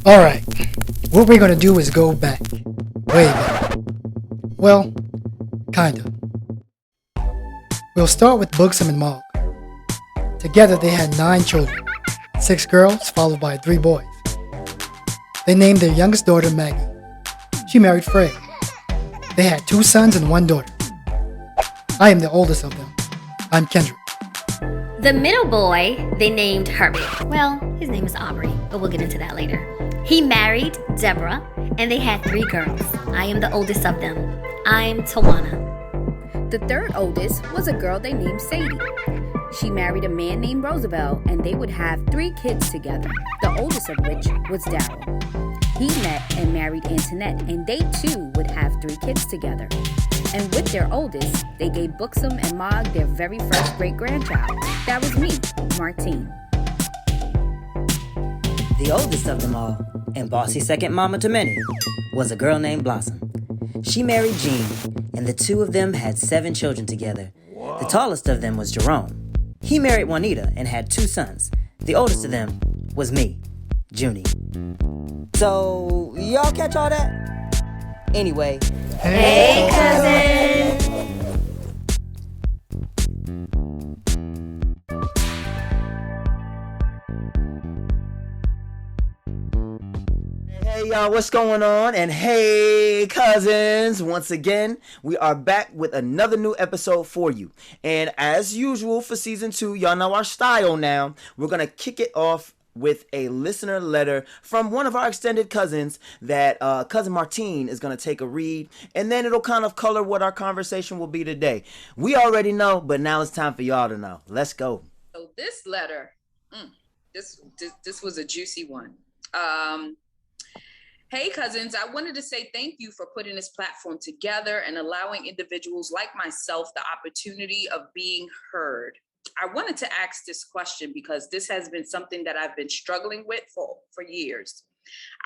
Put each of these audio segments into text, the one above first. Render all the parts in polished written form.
Alright, what we're gonna do is go back. Way back. Well, kinda. We'll start with Buxom and Mogg. Together they had 9 children, 6 girls followed by 3 boys. They named their youngest daughter Maggie. She married Fred. They had 2 sons and 1 daughter. I am the oldest of them. I'm Kendrick. The middle boy, they named Herbert. Well, his name is Aubrey, but we'll get into that later. He married Deborah, and they had 3 girls. I am the oldest of them. I'm Tawana. The third oldest was a girl they named Sadie. She married a man named Roosevelt, and they would have 3 kids together, the oldest of which was Darryl. He met and married Antoinette, and they too would have 3 kids together. And with their oldest, they gave Buxom and Mogg their very first great-grandchild. That was me, Martine. The oldest of them all, and bossy second mama to many, was a girl named Blossom. She married Jean, and the 2 of them had 7 children together. The tallest of them was Jerome. He married Juanita and had 2 sons. The oldest of them was me, Junie. So, y'all catch all that? Anyway. Hey, cousin! Hey y'all, what's going on? And hey cousins, once again, we are back with another new episode for you. And as usual for season 2, y'all know our style now. We're gonna kick it off with a listener letter from one of our extended cousins that Cousin Martine is gonna take a read, and then it'll kind of color what our conversation will be today. We already know, but now it's time for y'all to know. Let's go. So this letter, this was a juicy one. Hey cousins, I wanted to say thank you for putting this platform together and allowing individuals like myself the opportunity of being heard. I wanted to ask this question because this has been something that I've been struggling with for years.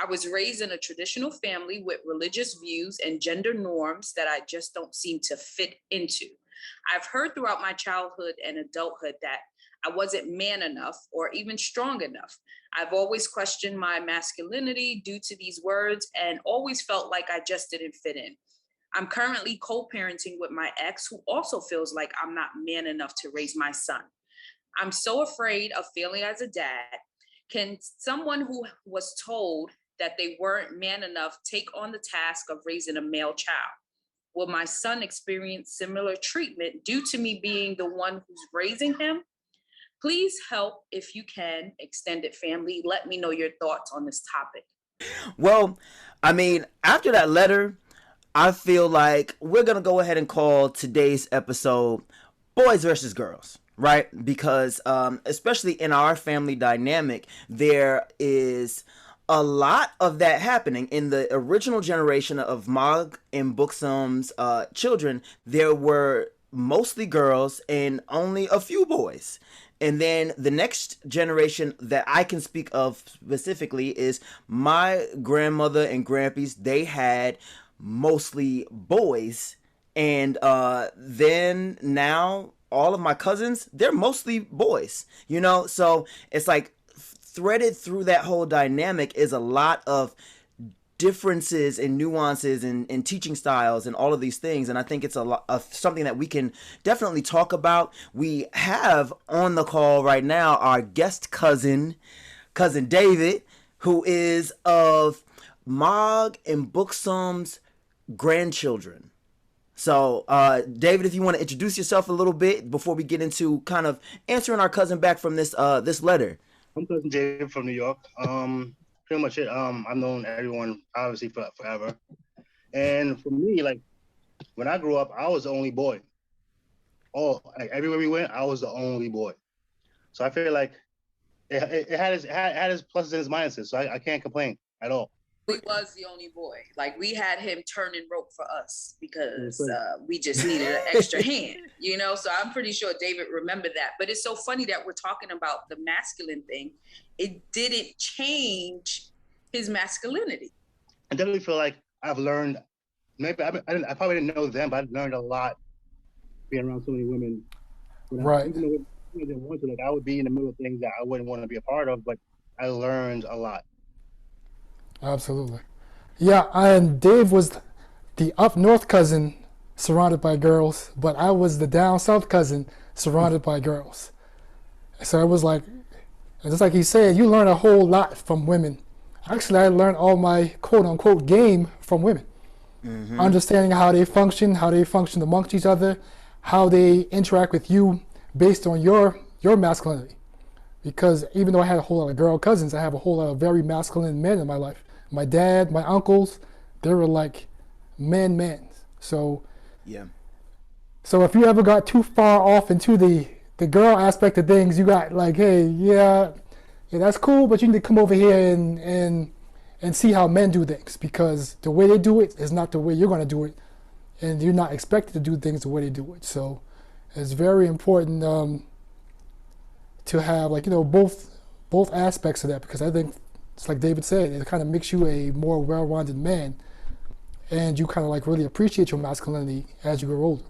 I was raised in a traditional family with religious views and gender norms that I just don't seem to fit into. I've heard throughout my childhood and adulthood that I wasn't man enough or even strong enough. I've always questioned my masculinity due to these words and always felt like I just didn't fit in. I'm currently co-parenting with my ex who also feels like I'm not man enough to raise my son. I'm so afraid of failing as a dad. Can someone who was told that they weren't man enough take on the task of raising a male child? Will my son experience similar treatment due to me being the one who's raising him? Please help if you can, extended family. Let me know your thoughts on this topic. Well, I mean, after that letter, I feel like we're going to go ahead and call today's episode Boys versus Girls, right? Because especially in our family dynamic, there is a lot of that happening. In the original generation of Mogg and Buxom's children, there were mostly girls and only a few boys. And then the next generation that I can speak of specifically is my grandmother and grandpies. They had mostly boys. And then now all of my cousins, they're mostly boys, you know? So it's like threaded through that whole dynamic is a lot of differences and nuances and teaching styles and all of these things, and I think it's a lot of something that we can definitely talk about. We have on the call right now our guest cousin David, who is of Mogg and Buxom's grandchildren. So David, if you want to introduce yourself a little bit before we get into kind of answering our cousin back from this letter. I'm cousin David from New York. Pretty much it. I've known everyone obviously forever. And for me, like when I grew up, I was the only boy. Everywhere we went, I was the only boy. So I feel like it had its pluses and its minuses. So I can't complain at all. He was the only boy. Like we had him turning rope for us because we just needed an extra hand, you know? So I'm pretty sure David remembered that. But it's so funny that we're talking about the masculine thing. It didn't change his masculinity. I definitely feel like I've learned, maybe I probably didn't know them, but I've learned a lot being around so many women. Right. Even though I didn't want to, like I would be in the middle of things that I wouldn't want to be a part of, but I learned a lot. Absolutely. Yeah, and Dave was the up north cousin surrounded by girls, but I was the down south cousin surrounded by girls. So it was like, just like he said, you learn a whole lot from women. Actually, I learned all my quote unquote game from women. Understanding how they function amongst each other, how they interact with you based on your masculinity. Because even though I had a whole lot of girl cousins, I have a whole lot of very masculine men in my life. My dad, my uncles, they were like men. So Yeah. so if you ever got too far off into the girl aspect of things, you got like, hey, yeah, that's cool, but you need to come over here and see how men do things, because the way they do it is not the way you're going to do it, and you're not expected to do things the way they do it. So it's very important to have, like, both aspects of that, because I think it's like David said, it kind of makes you a more well-rounded man, and you kind of like really appreciate your masculinity as you grow older.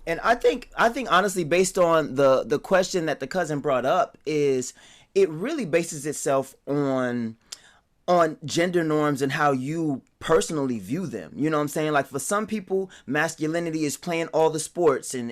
And I think honestly, based on the question that the cousin brought up, is it really bases itself on gender norms and how you personally view them. You know what I'm saying? Like, for some people, masculinity is playing all the sports and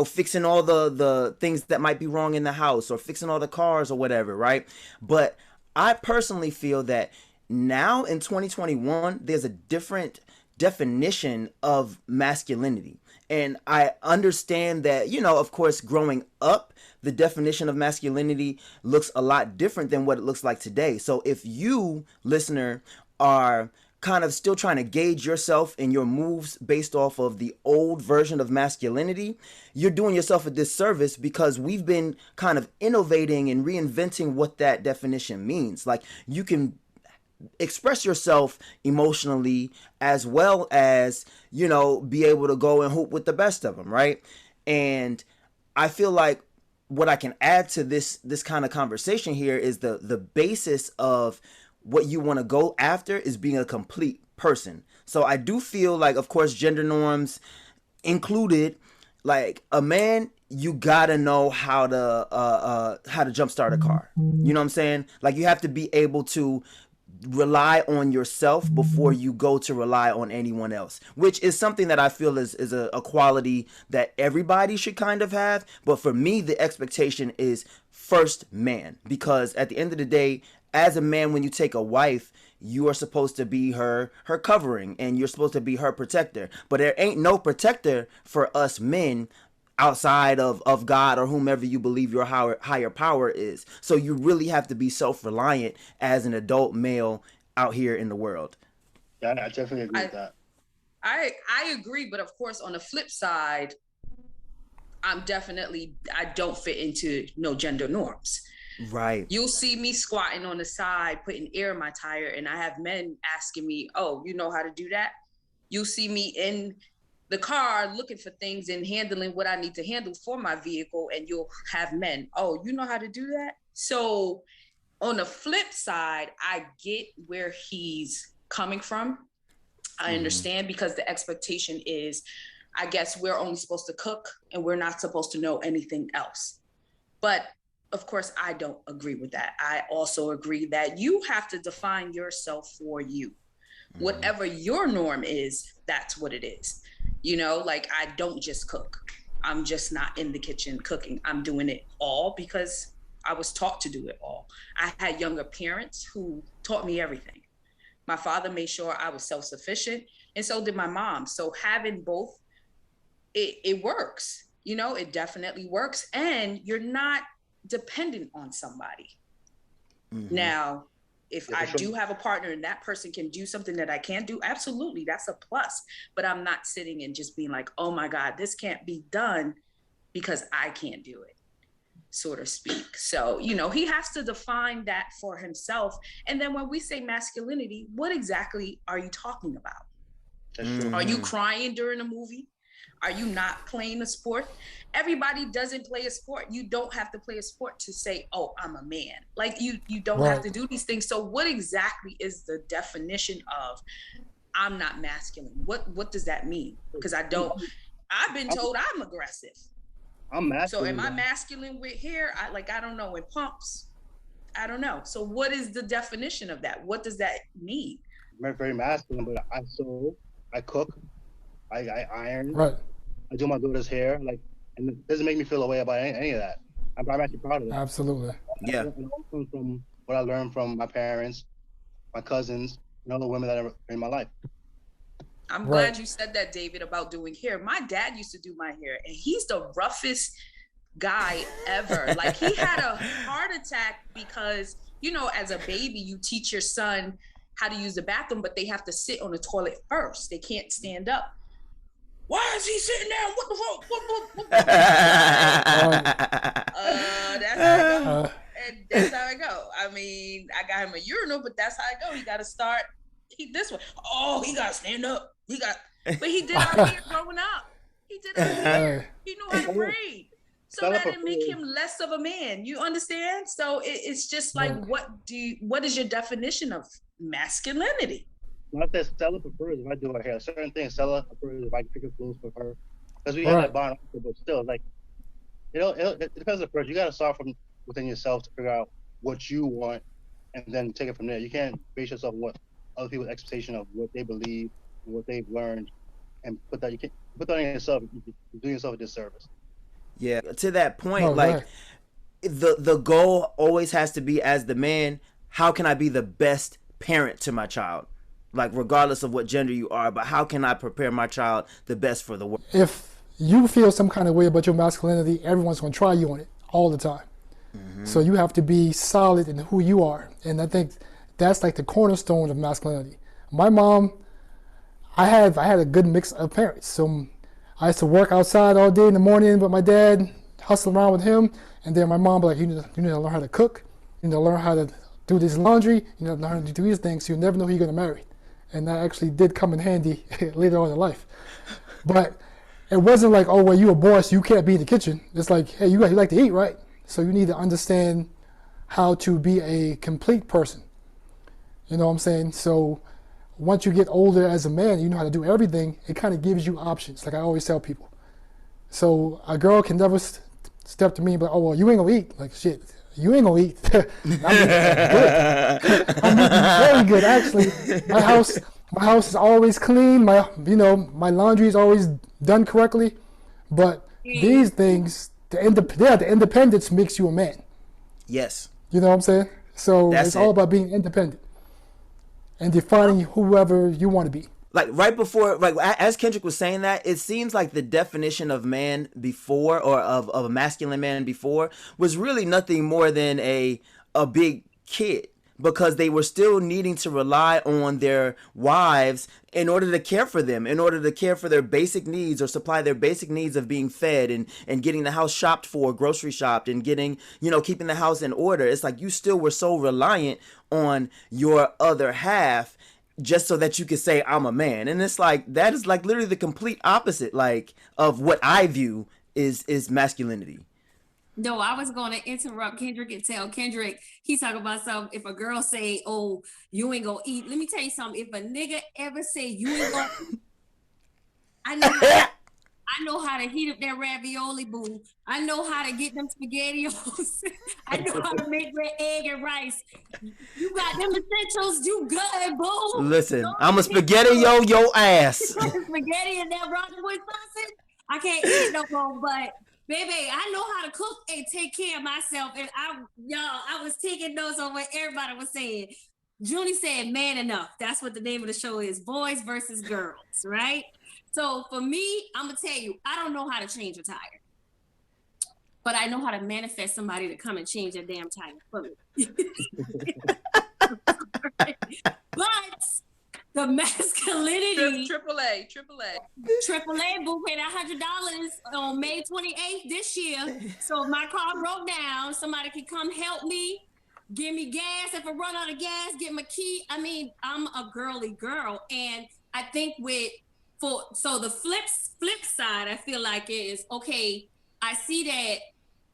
fixing all the things that might be wrong in the house, or fixing all the cars or whatever, right? But I personally feel that now in 2021, there's a different definition of masculinity. And I understand that, of course, growing up, the definition of masculinity looks a lot different than what it looks like today. So if you, listener, are kind of still trying to gauge yourself and your moves based off of the old version of masculinity, you're doing yourself a disservice, because we've been kind of innovating and reinventing what that definition means. Like, you can express yourself emotionally as well as, be able to go and hoop with the best of them, right? And I feel like what I can add to this kind of conversation here is the basis of what you want to go after is being a complete person. So I do feel like, of course, gender norms included, like, a man, you gotta know how to jumpstart a car. You know what I'm saying? Like, you have to be able to rely on yourself before you go to rely on anyone else, which is something that I feel is a quality that everybody should kind of have. But for me, the expectation is first man, because at the end of the day, as a man, when you take a wife, you are supposed to be her covering, and you're supposed to be her protector. But there ain't no protector for us men outside of God or whomever you believe your higher power is. So you really have to be self-reliant as an adult male out here in the world. Yeah, I definitely agree with that. I agree, but of course, on the flip side, I don't fit into no gender norms. Right. You'll see me squatting on the side, putting air in my tire, and I have men asking me, "Oh, you know how to do that?" You'll see me in the car looking for things and handling what I need to handle for my vehicle, and you'll have men, "Oh, you know how to do that?" So on the flip side, I get where he's coming from. I understand, because the expectation is, I guess, we're only supposed to cook and we're not supposed to know anything else. But of course, I don't agree with that. I also agree that you have to define yourself for you. Whatever your norm is, that's what it is. Like, I don't just cook. I'm just not in the kitchen cooking. I'm doing it all because I was taught to do it all. I had younger parents who taught me everything. My father made sure I was self-sufficient, and so did my mom. So having both, it works. It definitely works, and you're not dependent on somebody. Now, if I do have a partner and that person can do something that I can't do, absolutely, that's a plus. But I'm not sitting and just being like, oh my God, this can't be done because I can't do it, so to speak. So, he has to define that for himself. And then when we say masculinity, what exactly are you talking about? Are you crying during a movie? Are you not playing a sport? Everybody doesn't play a sport. You don't have to play a sport to say, oh, I'm a man. Like, you don't have to do these things. So what exactly is the definition of I'm not masculine? What does that mean? Because I've been told I'm aggressive. I'm masculine. So am I masculine with hair? I don't know, in pumps. I don't know. So what is the definition of that? What does that mean? I'm very masculine, but I sew, I cook, I iron, Right. I do my daughter's hair, like, and it doesn't make me feel a way about any of that. I'm actually proud of that. Absolutely. Yeah. It all comes from what I learned from my parents, my cousins, and other women that are in my life. I'm Right. glad you said that, David, about doing hair. My dad used to do my hair, and he's the roughest guy ever. Like, he had a heart attack because, you know, as a baby, you teach your son how to use the bathroom, but they have to sit on the toilet first. They can't stand up. Why is he sitting there? What the fuck? That's how I go. And that's how I go. I mean, I got him a urinal, but that's how I go. He got to start this way. Oh, he got to stand up. But he did our hair growing up. He did our hair. He knew how to braid. So that didn't make him less of a man. You understand? So it's just like, what is your definition of masculinity? When I said Stella prefers if I do her hair, certain things Stella prefers if I pick up clothes for her, because we have that bond. But still, like, it depends on the person. You got to start from within yourself to figure out what you want, and then take it from there. You can't base yourself on what other people's expectation of what they believe, what they've learned, and put that on yourself. You're doing yourself a disservice. Yeah, to that point, the goal always has to be, as the man, how can I be the best parent to my child? Like, regardless of what gender you are, but how can I prepare my child the best for the world? If you feel some kind of way about your masculinity, everyone's going to try you on it all the time. Mm-hmm. So you have to be solid in who you are. And I think that's like the cornerstone of masculinity. My mom, I had a good mix of parents. So I used to work outside all day in the morning with my dad, hustle around with him. And then my mom was like, you need to learn how to cook. You need to learn how to do this laundry. You need to learn how to do these things. So you never know who you're going to marry. And that actually did come in handy later on in life. But it wasn't like, oh, well, you're a boy, so you can't be in the kitchen. It's like, hey, you like to eat, right? So you need to understand how to be a complete person. You know what I'm saying? So once you get older as a man, you know how to do everything. It kind of gives you options, like I always tell people. So a girl can never step to me and be like, oh, well, you ain't going to eat. Like, shit. You ain't gonna eat. I'm eating very good, actually. My house is always clean. My laundry is always done correctly. But these things, the independence makes you a man. Yes. You know what I'm saying? So it's all about being independent and defining whoever you want to be. Like, right before, like, as Kendrick was saying that, it seems like the definition of man before, or of a masculine man before, was really nothing more than a big kid, because they were still needing to rely on their wives in order to care for them, in order to care for their basic needs or supply their basic needs of being fed and getting the house shopped for, grocery shopped, and getting, keeping the house in order. It's like you still were so reliant on your other half just so that you could say, I'm a man. And it's like, that is like literally the complete opposite, like, of what I view is masculinity. No, I was going to interrupt Kendrick and tell Kendrick, he's talking about something. If a girl say, oh, you ain't gonna eat, let me tell you something. If a nigga ever say you ain't gonna eat, I know how to heat up that ravioli, boo. I know how to get them SpaghettiOs. I know how to make red egg and rice. You got them essentials, you good, boo. Listen, I'm a spaghetti-o your ass. Spaghetti and that Rockwood sausage, I can't eat no more, but baby, I know how to cook and take care of myself. And I was taking notes on what everybody was saying. Julie said, man enough. That's what the name of the show is, Boys versus Girls, right? So for me, I'm going to tell you, I don't know how to change a tire. But I know how to manifest somebody to come and change that damn tire for me. But the masculinity. AAA. AAA, boo, paid $100 on May 28th this year. So if my car broke down, somebody can come help me, give me gas. If I run out of gas, get my key. I mean, I'm a girly girl. And I think so the flip side, I feel like is, okay, I see that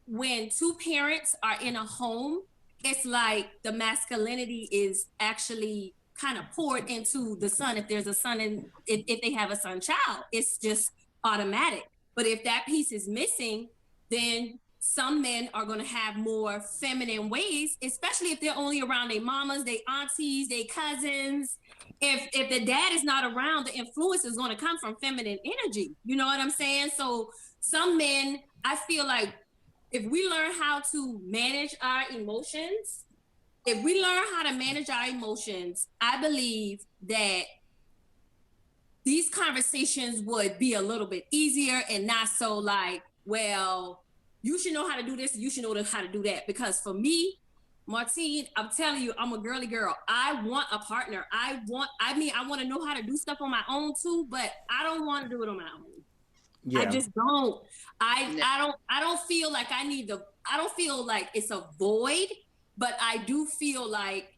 when two parents are in a home, it's like the masculinity is actually kind of poured into the son. If there's a son and if they have a son child, it's just automatic. But if that piece is missing, then some men are going to have more feminine ways, especially if they're only around their mamas, their aunties, their cousins. If the dad is not around, the influence is going to come from feminine energy. You know what I'm saying? So some men, I feel like if we learn how to manage our emotions, I believe that these conversations would be a little bit easier and not so like, well, you should know how to do this, you should know how to do that. Because for me, Martine, I'm telling you, I'm a girly girl. I want a partner. I want to know how to do stuff on my own too, but I don't want to do it on my own. Yeah. I just don't. I don't feel like I don't feel like it's a void, but I do feel like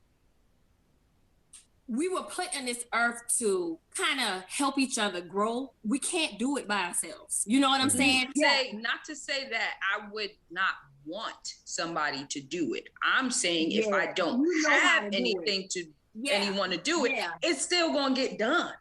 we were put on this earth to kind of help each other grow. We can't do it by ourselves. You know what I'm saying? Not to say that I would not want somebody to do it. I'm saying if I don't have anything to anyone to do it, it's still gonna get done.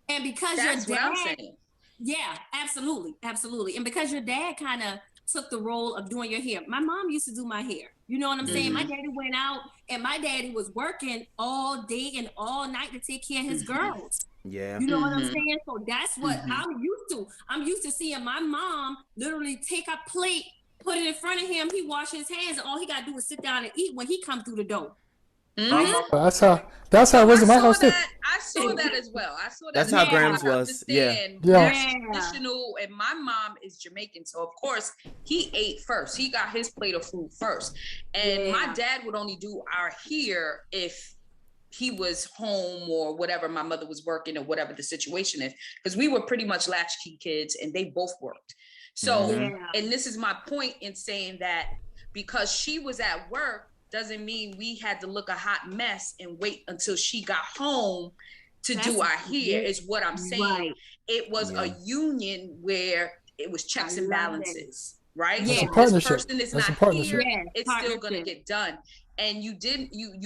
And because that's your dad, what I'm saying. Yeah, absolutely. And because your dad kind of took the role of doing your hair. My mom used to do my hair. You know what I'm saying? My daddy went out and my daddy was working all day and all night to take care of his girls. Yeah. You know what I'm saying? So that's what I'm used to. I'm used to seeing my mom literally take a plate, put it in front of him, he wash his hands, and all he gotta do is sit down and eat when he come through the door. That's how it was in my house too. I saw that as well. I saw that. That's how Grams was. Yeah. Traditional, and my mom is Jamaican, so of course he ate first. He got his plate of food first, and my dad would only do our hair if he was home or whatever. My mother was working or whatever the situation is, because we were pretty much latchkey kids, and they both worked. So, and this is my point in saying that because she was at work doesn't mean we had to look a hot mess and wait until she got home to do our hair, is what I'm saying. Right. It was a union where it was checks and balances, right? Yeah. So this person is not here, it's still gonna get done. And you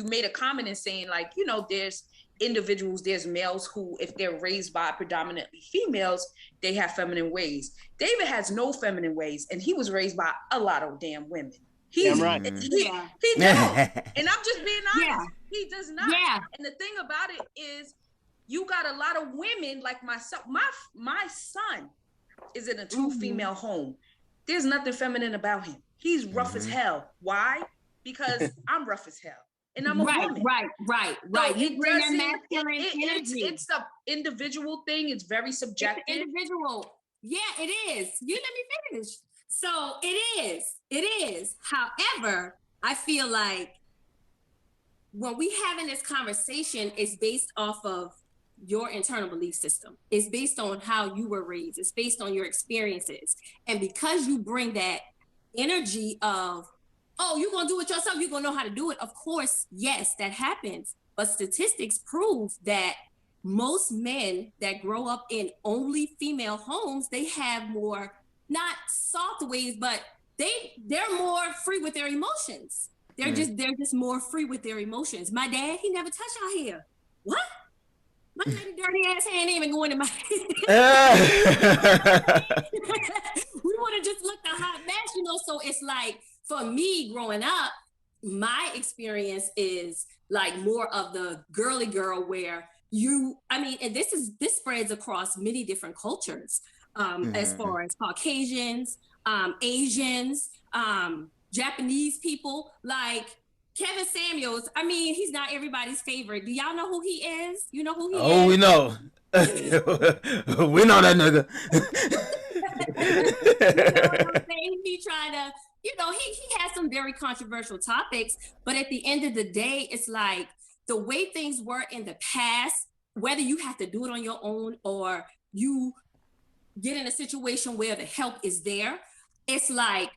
made a comment in saying, like, you know, there's individuals, there's males who, if they're raised by predominantly females, they have feminine ways. David has no feminine ways, and he was raised by a lot of damn women. He's right. He does. And I'm just being honest. He does not. And the thing about it is, you got a lot of women like myself. My son is in a 2-female home. There's nothing feminine about him. He's rough as hell. Why? Because I'm rough as hell. And I'm a woman. Right. So You bring a masculine energy. It's an individual thing. It's very subjective. It's individual. Yeah, it is. You let me finish. So it is. However, I feel like when we having this conversation, it's based off of your internal belief system. It's based on how you were raised. It's based on your experiences. And because you bring that energy of, oh, you're going to do it yourself, you're going to know how to do it. Of course, yes, that happens. But statistics prove that most men that grow up in only female homes, they have more, not soft ways, but they're more free with their emotions. They're just more free with their emotions. My dad, he never touched our hair. What? My dirty ass hand ain't even going in my we would have just looked a hot mess, you know. So it's like, for me growing up, my experience is like more of the girly girl where and this spreads across many different cultures, as far as Caucasians, Asians, Japanese people, like Kevin Samuels. I mean, he's not everybody's favorite. Do y'all know who he is? You know who he is? Oh, we know. We know that nigga. You know what I'm saying? He trying to, he has some very controversial topics, but at the end of the day, it's like the way things were in the past, whether you have to do it on your own or you get in a situation where the help is there, it's like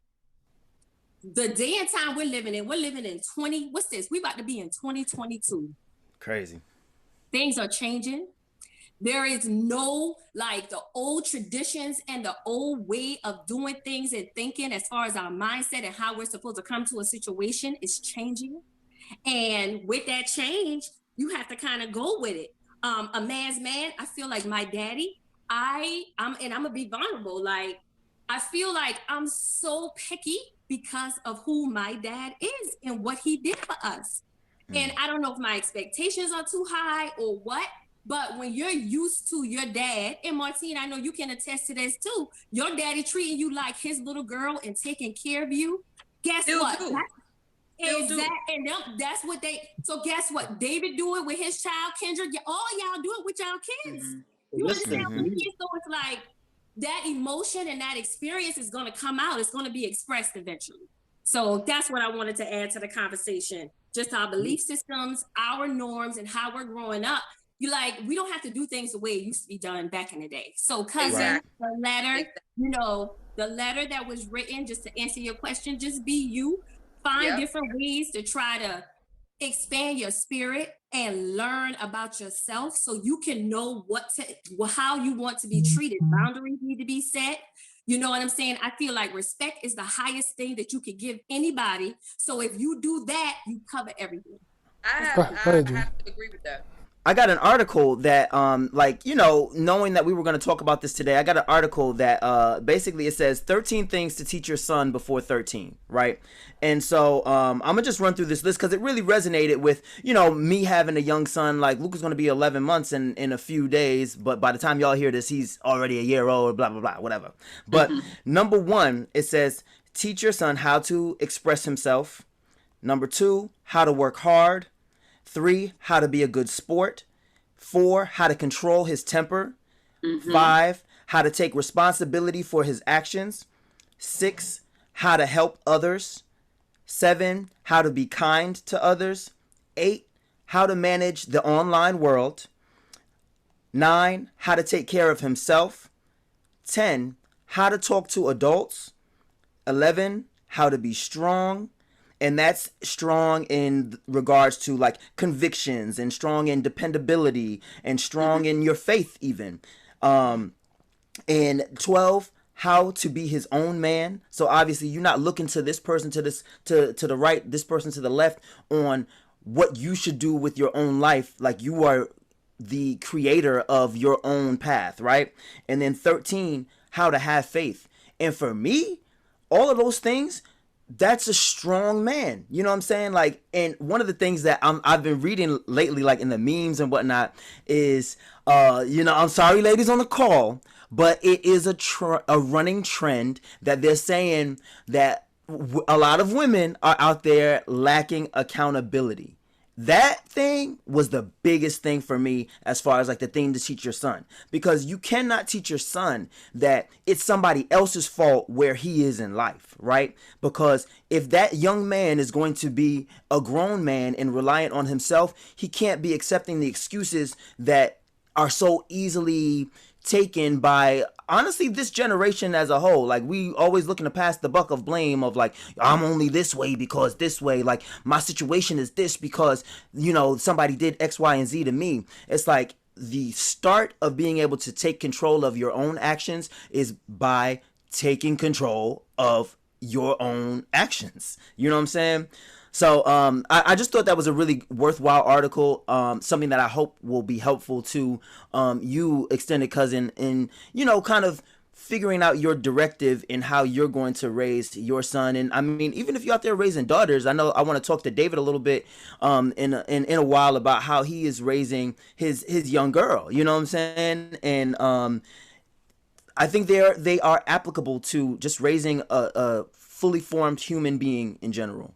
the day and time we're living in 20, we about to be in 2022. Crazy. Things are changing. There is no, like, the old traditions and the old way of doing things and thinking as far as our mindset and how we're supposed to come to a situation is changing. And with that change, you have to kind of go with it. A man's man, I feel like my daddy, I'm gonna be vulnerable. Like, I feel like I'm so picky because of who my dad is and what he did for us. And I don't know if my expectations are too high or what, but when you're used to your dad, and Martine, I know you can attest to this too, your daddy treating you like his little girl and taking care of you, guess Still what? do. That's what they, so guess what? David do it with his child, Kendra, all y'all do it with y'all kids. You understand what I mean? So it's like that emotion and that experience is going to come out. It's going to be expressed eventually. So that's what I wanted to add to the conversation. Just our belief systems, our norms, and how we're growing up. You like, we don't have to do things the way it used to be done back in the day. So cousin, the letter, the letter that was written, just to answer your question, just be you. Find different ways to try to expand your spirit and learn about yourself so you can know how you want to be treated. Boundaries need to be set. You know what I'm saying? I feel like respect is the highest thing that you could give anybody. So if you do that, you cover everything. I have to agree with that. I got an article that, knowing that we were going to talk about this today, I got an article that basically it says 13 things to teach your son before 13, right? And so I'm going to just run through this list because it really resonated with, me having a young son. Like, Luke is going to be 11 months in a few days, but by the time y'all hear this, he's already a year old, blah, blah, blah, whatever. But number one, it says, teach your son how to express himself. Number two, how to work hard. 3, how to be a good sport. 4, how to control his temper. 5, how to take responsibility for his actions. 6, how to help others. 7, how to be kind to others. 8, how to manage the online world. 9, how to take care of himself. 10, how to talk to adults. 11, how to be strong. And that's strong in regards to like convictions and strong in dependability and strong in your faith even. And 12, how to be his own man. So obviously you're not looking to this person to the right, this person to the left on what you should do with your own life. Like you are the creator of your own path, right? And then 13, how to have faith. And for me, all of those things, that's a strong man. You know what I'm saying? Like, and one of the things that I've been reading lately, like in the memes and whatnot, is, I'm sorry, ladies on the call, but it is a running trend that they're saying that a lot of women are out there lacking accountability. That thing was the biggest thing for me as far as like the thing to teach your son, because you cannot teach your son that it's somebody else's fault where he is in life, right? Because if that young man is going to be a grown man and reliant on himself, he can't be accepting the excuses that are so easily taken by honestly this generation as a whole. Like, we always looking to pass the buck of blame of like, I'm only this way because this way, like my situation is this because somebody did X, Y, and Z to me. It's like the start of being able to take control of your own actions is by taking control of your own actions. You know what I'm saying? So I just thought that was a really worthwhile article, something that I hope will be helpful to you, extended cousin, in, kind of figuring out your directive in how you're going to raise your son. And I mean, even if you're out there raising daughters, I know I want to talk to David a little bit in a while about how he is raising his young girl. You know what I'm saying? And I think they are applicable to just raising a fully formed human being in general.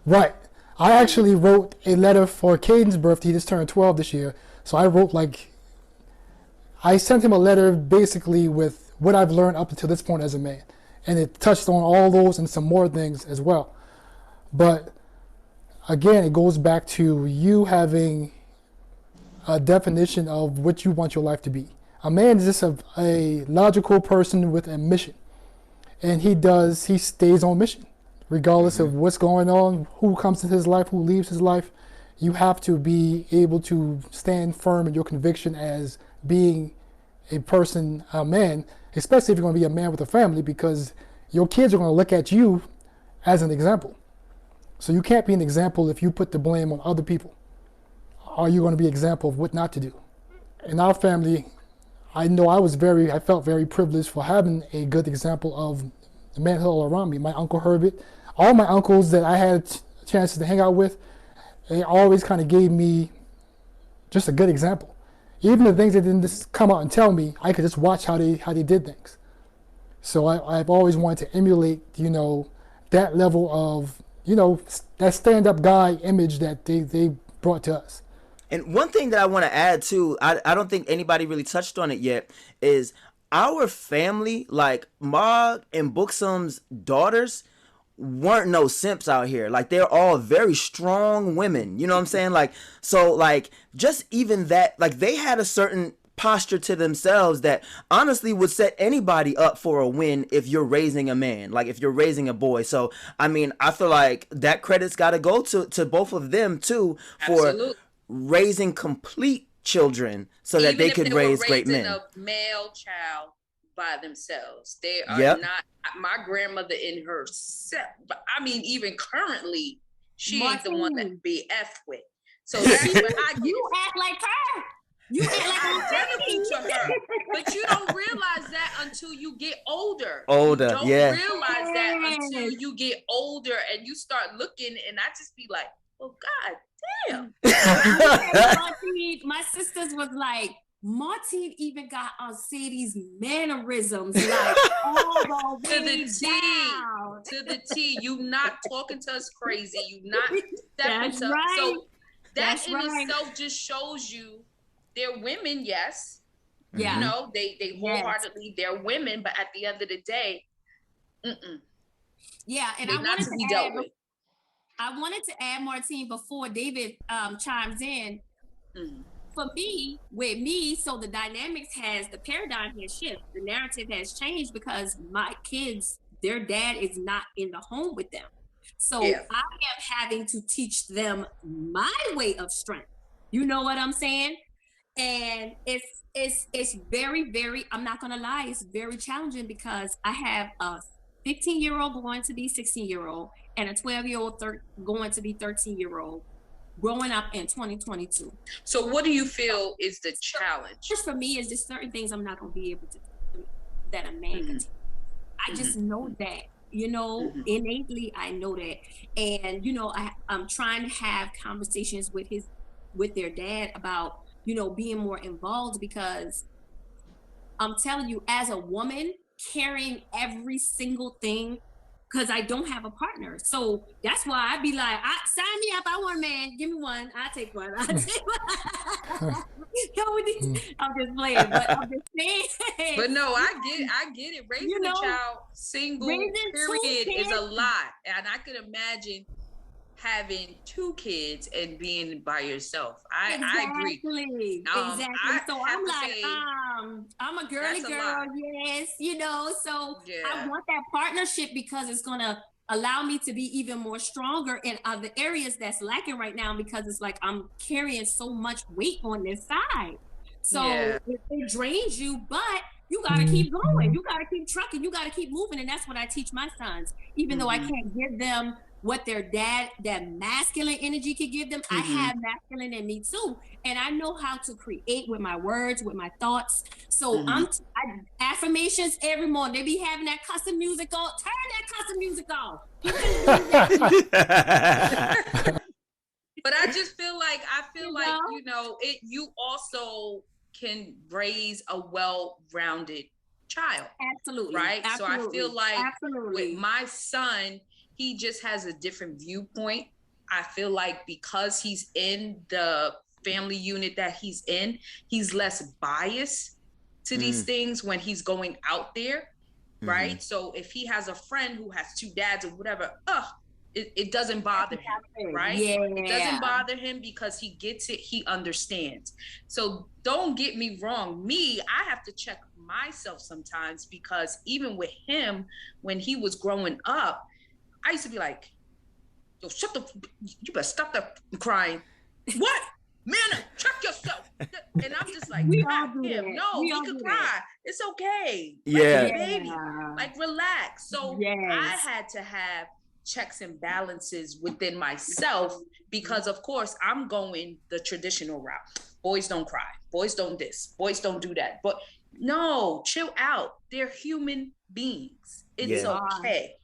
Right. I actually wrote a letter for Caden's birthday. He just turned 12 this year. So I sent him a letter basically with what I've learned up until this point as a man. And it touched on all those and some more things as well. But again, it goes back to you having a definition of what you want your life to be. A man is just a logical person with a mission. And he stays on mission. Regardless of what's going on, who comes into his life, who leaves his life, you have to be able to stand firm in your conviction as being a person, a man, especially if you're going to be a man with a family, because your kids are going to look at you as an example. So you can't be an example if you put the blame on other people. Are you going to be an example of what not to do? In our family, I know I felt very privileged for having a good example of the men all around me. My Uncle Herbert, all my uncles that I had chances to hang out with, they always kind of gave me just a good example. Even the things they didn't just come out and tell me, I could just watch how they did things. So I've always wanted to emulate, that level of, that stand-up guy image that they brought to us. And one thing that I want to add too, I don't think anybody really touched on it yet, is our family, like Mog and Booksum's daughters, weren't no simps out here. Like, they're all very strong women. You know what I'm saying? Like, so like just even that, like, they had a certain posture to themselves that honestly would set anybody up for a win if you're raising a man, like if you're raising a boy. So I mean, I feel like that credit's got to go to both of them too for Absolutely. raising complete children so that they could raise great men. A male child by themselves, they are Yep. not. My grandmother in herself, I mean, even currently, she ain't the one that be effed with. So that's where I get You act like her. You act like I'm identical to her, but you don't realize that until you get older. Older, you don't yeah. realize that until you get older and you start looking, and I just be like, oh God damn. Martine, my sisters was like, Martine even got Sadie's mannerisms, like all the To the way T, down. to the T. You not talking to us crazy. You not stepping That's to right. So that That's in right. itself just shows you they're women, yes. Yeah. You know, they wholeheartedly they're women, but at the end of the day, Yeah, and they're I not wanted to to be add, dealt with. I wanted to add, Martine, before David chimes in. Mhm. For me, with me, so the dynamics the paradigm has shifted. The narrative has changed because my kids, their dad is not in the home with them. So Yeah. I am having to teach them my way of strength. You know what I'm saying? And it's very, very, I'm not gonna lie, it's very challenging because I have a 15-year-old going to be 16-year-old and a 12-year-old going to be 13-year-old growing up in 2022. So what do you feel is the challenge? Just for me, is just certain things I'm not going to be able to do that a man can teach. I just know that, innately I know that. And, I'm trying to have conversations with their dad about, being more involved, because I'm telling you, as a woman, carrying every single thing, because I don't have a partner. So that's why I be like, sign me up. I want a man. Give me one. I'll take one. I'm just playing, but I'm just saying. But no, I get it. Raising a child single, period, is a lot. And I could imagine having 2 kids and being by yourself. I agree. Exactly. So I'm like, I'm a girly girl, yes, so Yeah. I want that partnership because it's gonna allow me to be even more stronger in other areas that's lacking right now, because it's like I'm carrying so much weight on this side. So it drains you, but you gotta keep going. You gotta keep trucking. You gotta keep moving. And that's what I teach my sons. Even though I can't give them what their dad, that masculine energy could give them, I have masculine in me too. And I know how to create with my words, with my thoughts. So affirmations every morning. They be having that custom music on. Turn that custom music on. But I just feel like, you also can raise a well-rounded child. Absolutely. Right? Absolutely. So I feel like Absolutely. with my son, he just has a different viewpoint. I feel like because he's in the family unit that he's in, he's less biased to these things when he's going out there, right? So if he has a friend who has 2 dads or whatever, it doesn't bother him, right? Yeah. It doesn't bother him because he gets it, he understands. So don't get me wrong, I have to check myself sometimes, because even with him, when he was growing up, I used to be like, yo, you better stop that crying. What? Man, check yourself. And I'm just like, We all do him. that. No, We he all could do cry. that. It's okay. Yeah. Like, baby, like, relax. So I Yes. had to have checks and balances within myself, because of course I'm going the traditional route. boys don't cry, boys don't this, boys don't do that. But no, chill out. They're human beings. It's okay.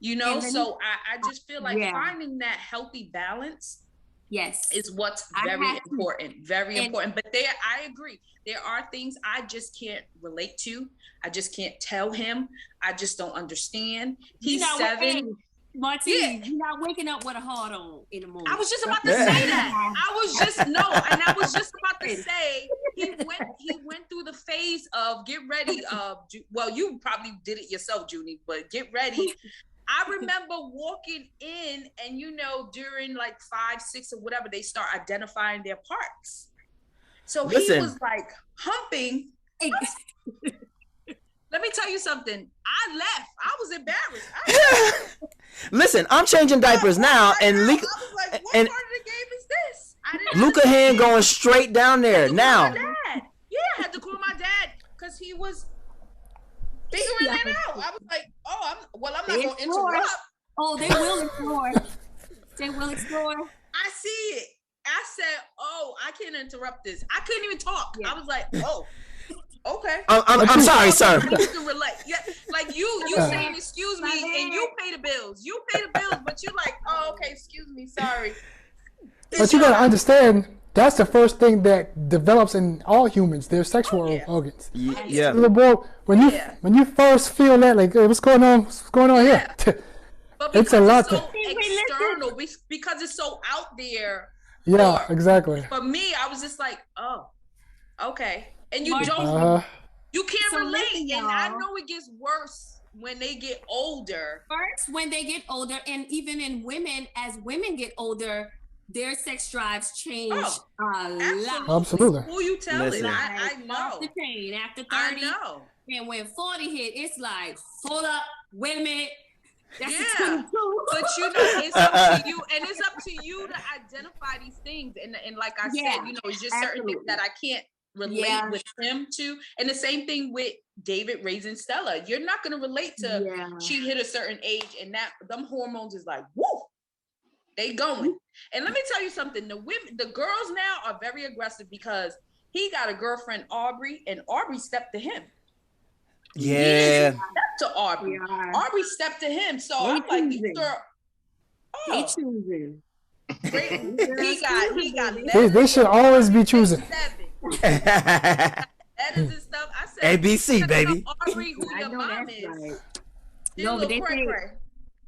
You know, so I just feel like finding that healthy balance is what's very important. Very important. But I agree. There are things I just can't relate to. I just can't tell him. I just don't understand. He's 7. Martine, you're not waking up with a heart on in the morning. I was just about to say that. I was just about to say he went through the phase of get ready. Well, you probably did it yourself, Junie, but get ready. I remember walking in, and during like 5, 6 or whatever, they start identifying their parts. So he was like humping. Let me tell you something. I left. I was embarrassed. Listen, I'm changing diapers now, and I was like, what part of the game is this? Luca hand going straight down there now. I had to call my dad because he was figuring it out. I was like, I'm not going to interrupt. Oh, they will explore. They will explore. I see it. I said, I can't interrupt this. I couldn't even talk. I was like, okay. I'm sorry, sir. You can relate. Yeah, like you saying excuse me, and you pay the bills. You pay the bills, but you like, okay, excuse me, sorry. But you gotta understand, that's the first thing that develops in all humans, their sexual organs. Yeah. So the boy, when you first feel that, like, hey, what's going on here? But it's a lot. So external, because it's so out there. Yeah, exactly. For me, I was just like, okay. And you can't relate. And I know it gets worse when they get older. First, when they get older, and even in women, as women get older, their sex drives change a lot. Absolutely. Who you telling? I know. Off the chain after 30. I know. And when 40 hit, it's like, hold up, wait a minute. That's but it's up to you, and it's up to you to identify these things. And like I said, it's just certain things that I can't relate with him to. And the same thing with David raising Stella. You're not going to relate to she hit a certain age, and that them hormones is like, woo, they going. And let me tell you something. The girls now are very aggressive because he got a girlfriend, Aubrey, and Aubrey stepped to him. Yeah. He stepped to Aubrey. Aubrey stepped to him. So I'm like, these girls. They choosing. He got they should always be choosing. Letters and stuff. I said ABC, baby. Aubrey, who your mom is. Right. No, but they say,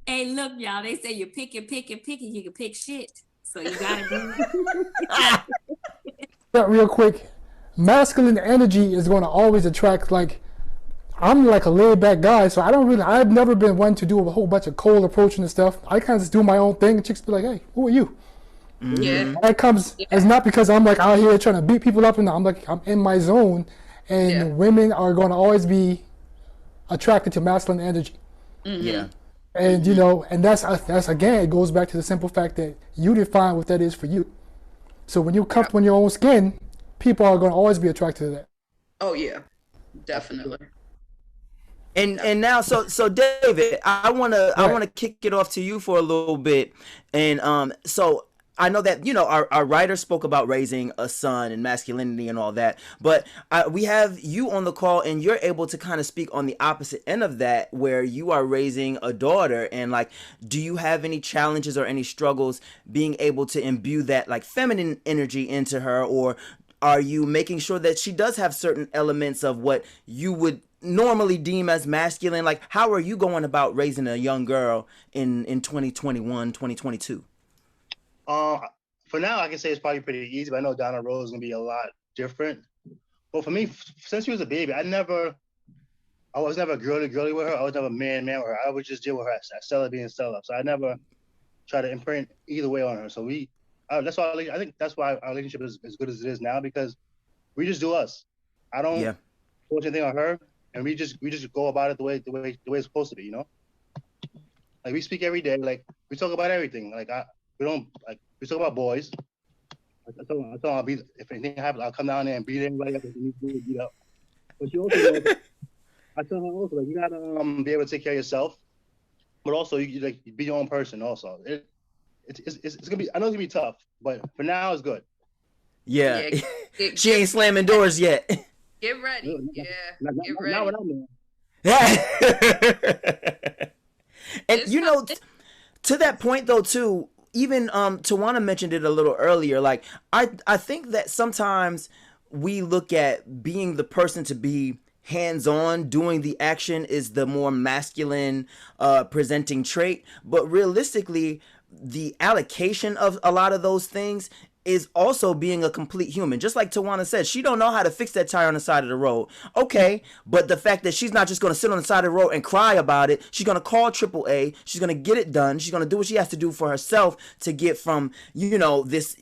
hey, look, y'all, they say you pick, you can pick shit. So you gotta do Real quick, masculine energy is going to always attract, like, I'm like a laid back guy, so I've never been one to do a whole bunch of cold approaching and stuff. I kind of just do my own thing, and chicks be like, hey, who are you? Yeah. That comes, it's not because I'm like out here trying to beat people up, and I'm in my zone, and women are going to always be attracted to masculine energy. Yeah. And and that's again, it goes back to the simple fact that you define what that is for you. So when you're comfortable in your own skin, people are going to always be attracted to that. Oh yeah, definitely. And now, so David, I wanna kick it off to you for a little bit, and so I know that our writer spoke about raising a son and masculinity and all that, but we have you on the call, and you're able to kind of speak on the opposite end of that, where you are raising a daughter, and like, do you have any challenges or any struggles being able to imbue that like feminine energy into her, or are you making sure that she does have certain elements of what you would normally deem as masculine? Like, how are you going about raising a young girl in 2021, 2022? For now, I can say it's probably pretty easy, but I know down the road is going to be a lot different. But for me, since she was a baby, I was never girly with her. I was never man with her. I would just deal with her as Stella being Stella. So I never try to imprint either way on her. So that's why I think that's why our relationship is as good as it is now, because we just do us. I don't force anything on her, and we just go about it the way it's supposed to be, Like, we speak every day. Like, we talk about everything. Like, we talk about boys. I told her if anything happens, I'll come down there and beat anybody up if you need to beat up. But you also, I tell her also, like, you gotta be able to take care of yourself, but also you like be your own person. Also, it's gonna be. I know it's gonna be tough, but for now it's good. Yeah. She ain't slamming doors yet. Get ready. Yeah. Get ready. Not what I mean. And It's you know, not- to that point though too, even Tawana mentioned it a little earlier. Like I think that sometimes we look at being the person to be hands-on, doing the action is the more masculine presenting trait, but realistically the allocation of a lot of those things is also being a complete human. Just like Tawana said, she don't know how to fix that tire on the side of the road. Okay, but the fact that she's not just going to sit on the side of the road and cry about it, she's going to call AAA, she's going to get it done, she's going to do what she has to do for herself to get from, this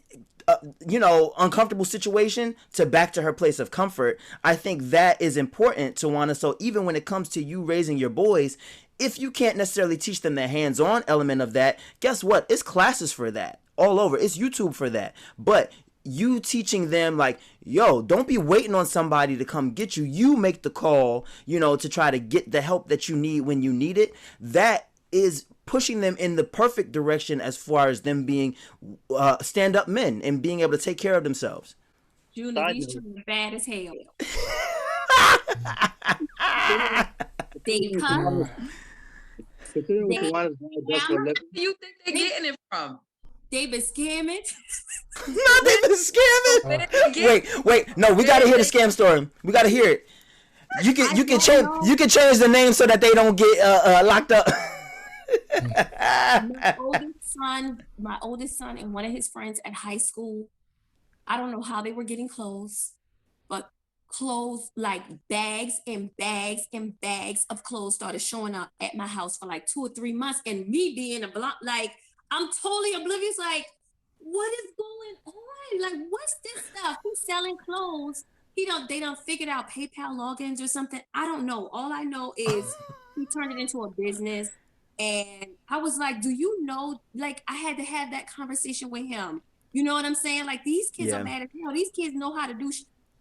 uncomfortable situation to back to her place of comfort. I think that is important, Tawana. So even when it comes to you raising your boys, if you can't necessarily teach them the hands-on element of that, guess what? It's classes for that all over. It's YouTube for that. But you teaching them like, yo, don't be waiting on somebody to come get you. You make the call, to try to get the help that you need when you need it. That is pushing them in the perfect direction as far as them being stand-up men and being able to take care of themselves. Julie, these children are bad as hell. They come. Where do you think they're getting it from? They been scamming. No, they been scamming. Wait. No, we gotta hear the scam story. We gotta hear it. You can change the name so that they don't get locked up. My oldest son and one of his friends at high school, I don't know how they were getting clothes, but clothes, like bags and bags and bags of clothes started showing up at my house for like 2 or 3 months. And me being I'm totally oblivious, like, what is going on? Like, what's this stuff? Who's selling clothes? They don't figured out PayPal logins or something. I don't know. All I know is he turned it into a business. And I was like, do you know, like, I had to have that conversation with him. You know what I'm saying? Like, these kids are mad as hell. These kids know how to do,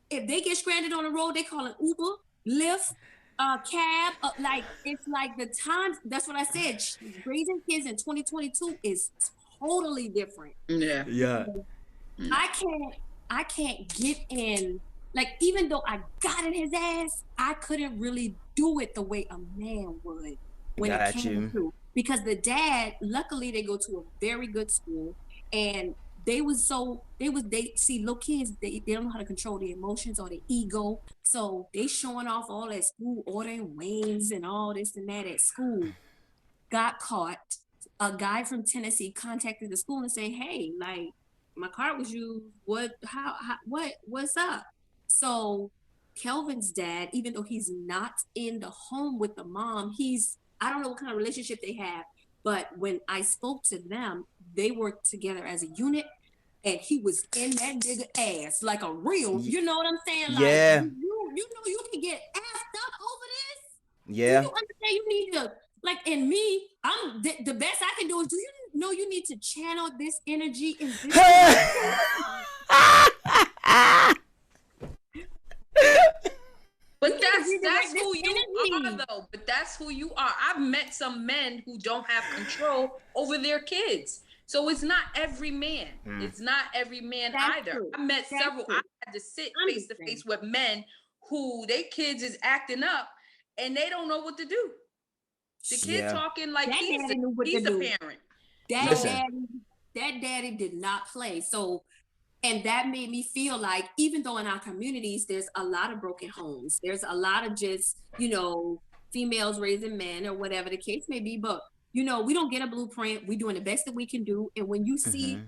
if they get stranded on the road, they call it Uber, Lyft, cab. It's like the times, that's what I said. Raising kids in 2022 is totally different. Yeah. Yeah. I can't get in, like, even though I got in his ass, I couldn't really do it the way a man would when it came to, because the dad, luckily they go to a very good school, and little kids, they don't know how to control their emotions or their ego. So they showing off all at school, ordering wings and all this and that at school. Got caught. A guy from Tennessee contacted the school and said, hey, like, my card was used. What's up? So Kelvin's dad, even though he's not in the home with the mom, I don't know what kind of relationship they have, but when I spoke to them, they worked together as a unit, and he was in that nigga ass like a real, you know what I'm saying? Like, yeah. You know you can get assed up over this? Yeah. Do you understand you need to, like, in me, I'm the best I can do is, do you know you need to channel this energy in this But that's who you are, though. But that's who you are. I've met some men who don't have control over their kids. So it's not every man. It's not every man either. True. I met several. I had to sit face to face with men who their kids is acting up and they don't know what to do. The kid talking like he's a parent. That daddy did not play. So, and that made me feel like, even though in our communities, there's a lot of broken homes, there's a lot of just, females raising men or whatever the case may be, but, we don't get a blueprint. We're doing the best that we can do. And when you see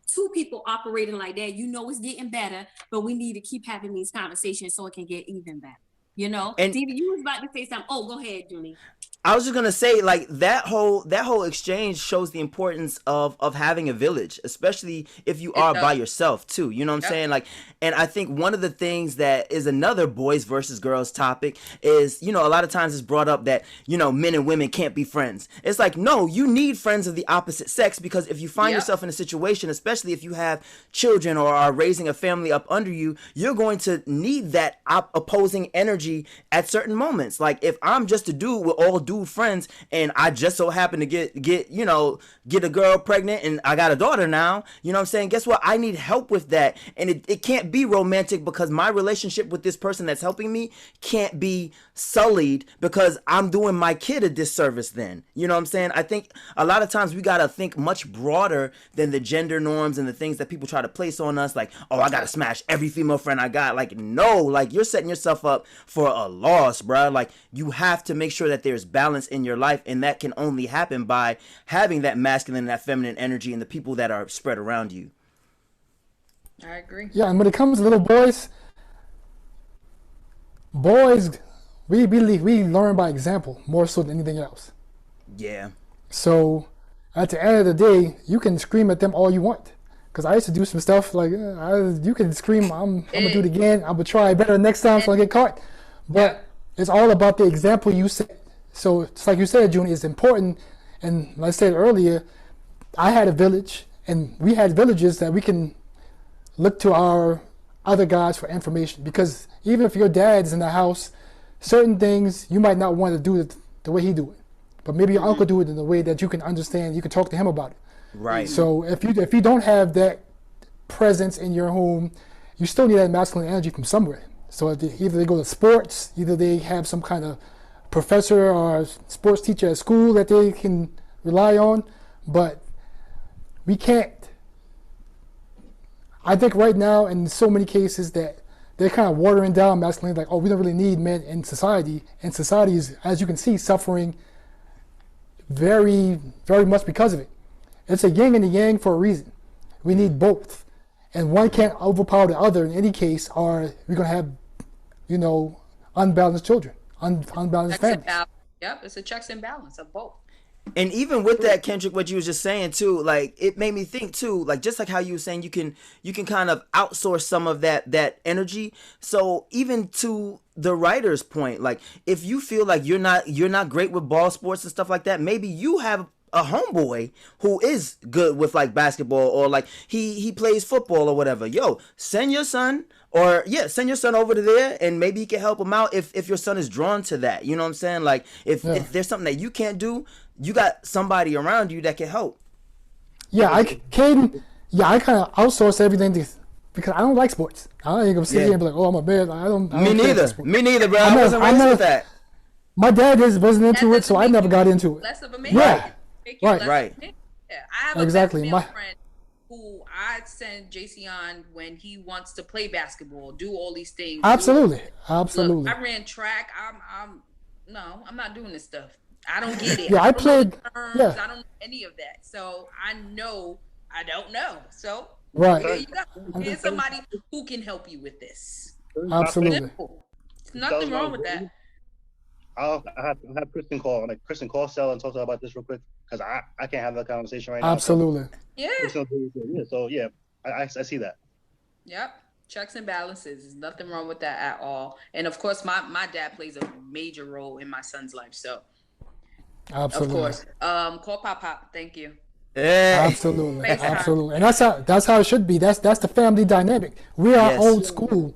two people operating like that, it's getting better, but we need to keep having these conversations so it can get even better. And Stevie, you was about to say something. Oh, go ahead, Julie. I was just gonna say, like, that whole exchange shows the importance of having a village, especially if you are by yourself too. You know what I'm saying? Like, and I think one of the things that is another boys versus girls topic is, a lot of times it's brought up that, men and women can't be friends. It's like, no, you need friends of the opposite sex, because if you find yourself in a situation, especially if you have children or are raising a family up under you, you're going to need that opposing energy at certain moments. Like, if I'm just a dude, with all due dude friends, and I just so happen to get a girl pregnant, and I got a daughter now. You know what I'm saying? Guess what? I need help with that, and it can't be romantic because my relationship with this person that's helping me can't be sullied because I'm doing my kid a disservice then. You know what I'm saying? I think a lot of times we gotta think much broader than the gender norms and the things that people try to place on us, like, oh, I gotta smash every female friend I got. Like, no, like, you're setting yourself up for a loss, bro. Like, you have to make sure that there's balance in your life, and that can only happen by having that masculine and that feminine energy and the people that are spread around you. I agree. Yeah, and when it comes to little boys, we learn by example more so than anything else. Yeah. So at the end of the day, you can scream at them all you want. Because I used to do some stuff like, you can scream, I'm going to do it again. I'm going to try better next time so I get caught. But it's all about the example you set. So it's like you said, June, it's important. And like I said earlier, I had a village, and we had villages that we can look to our other guys for information. Because even if your dad's in the house, certain things you might not want to do it the way he do it. But maybe your uncle do it in a way that you can understand, you can talk to him about it. Right. So if you don't have that presence in your home, you still need that masculine energy from somewhere. So either they go to sports, either they have some kind of professor or sports teacher at school that they can rely on, but we can't. I think right now in so many cases that they're kind of watering down masculinity, like, oh, we don't really need men in society, and society is, as you can see, suffering very, very much because of it. It's a yin and a yang for a reason. We need both. And one can't overpower the other in any case, or we're going to have, unbalanced children, unbalanced families. Yep, it's a checks and balance of both. And even with that, Kendrick, what you was just saying too, like, it made me think too, like, just like how you were saying, you can kind of outsource some of that energy. So even to the writer's point, like, if you feel like you're not great with ball sports and stuff like that, maybe you have a homeboy who is good with, like, basketball, or like he plays football or whatever. Yo, send your son over to there, and maybe he can help him out if your son is drawn to that. You know what I'm saying? Like, if there's something that you can't do, you got somebody around you that can help. Yeah, I kind of outsource everything because I don't like sports. I ain't gonna sit here and be like, oh, I'm a man. I don't Me neither, bro. I wasn't raised with that. My dad wasn't into it, so I never got into it. Less of a man. Yeah. Right. Yeah, I have a female friend who I send JC on when he wants to play basketball, do all these things. Absolutely. Look, I ran track. I'm not doing this stuff. I don't get it. Yeah, I played. I don't know any of that. So I know I don't know. So right. Here you go. Here's somebody who can help you with this. Absolutely. There's nothing wrong with that. I have Kristen call. Like, Kristen, call Stella and talk to her about this real quick, because I can't have that conversation right now. Absolutely. Yeah. So yeah, I see that. Yep. Checks and balances. There's nothing wrong with that at all. And of course, my dad plays a major role in my son's life. So absolutely. Of course. Call Pop. Thank you. Yeah. Absolutely. Absolutely. And that's how it should be. That's the family dynamic. We are old school.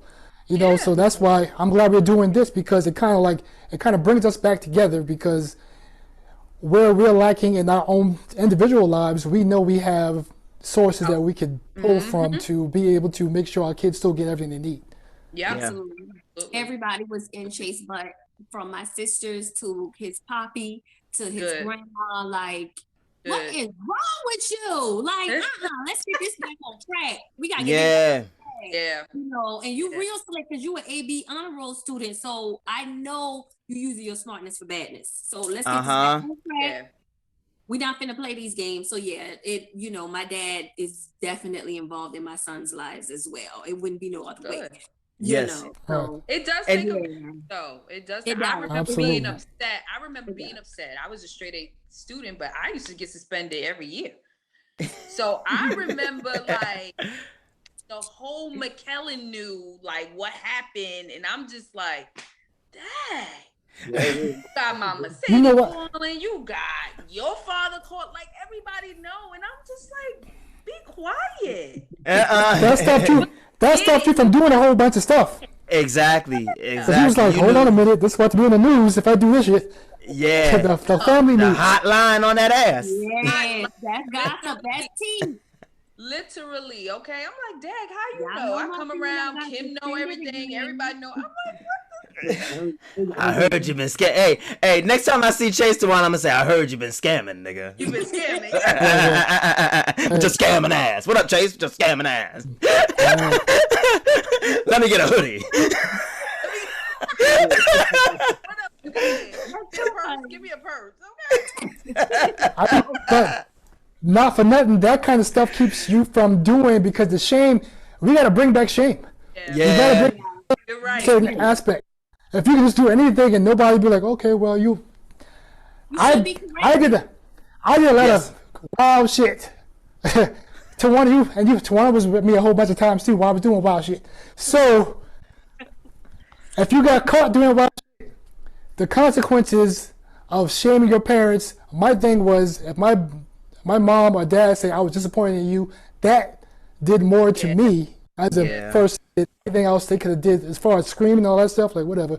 So that's why I'm glad we're doing this, because it kind of brings us back together, because where we're lacking in our own individual lives, we know we have sources that we could pull from to be able to make sure our kids still get everything they need. Yeah, absolutely. Everybody was in Chase Butt, from my sisters to his poppy to his grandma. Like, what is wrong with you? Like, let's get this back on track. We gotta get Yeah. And you real slick because you an AB honor roll student, so I know you using your smartness for badness. So let's get this back on track. Yeah. We not finna play these games. So yeah, my dad is definitely involved in my son's lives as well. It wouldn't be no other way. Yes. So it does take a minute, though. It does. I remember being upset. I was a straight A student, but I used to get suspended every year. So I remember like the whole McKellen knew like what happened, and I'm just like, dang. You got my Mercedes calling, you got your father caught, like everybody know, and I'm just like, be quiet. That stopped you from doing a whole bunch of stuff. Exactly. He was like, hold on a minute, this is about to be in the news if I do this shit. Yeah. The family The news. hotline on that ass. Yes, that's gossip. That's tea. Literally, okay. I'm like, Dag, how you Y'all know? know I my come opinion around, about Kim this know thing everything, again. everybody know. I'm like, I heard you been scamming. Hey, next time I see Chase Dewan, I'm gonna say, I heard you been scamming, nigga. you been scamming. Just scamming ass. What up, Chase? Just scamming ass. Let me get a hoodie. What up, you guys? Give me a purse, okay? But not for nothing, that kind of stuff keeps you from doing, because the shame, we got to bring back shame. Yeah. You got to bring You're right. certain aspect. If you can just do anything and nobody be like, okay, well, You I should be did correct. a lot of wild shit. Tawana, Tawana was with me a whole bunch of times too while I was doing wild shit. So, if you got caught doing wild shit, the consequences of shaming your parents, my thing was, if my mom or dad say I was disappointed in you, that did more to me as a first. Anything else they could have did as far as screaming and all that stuff, like whatever.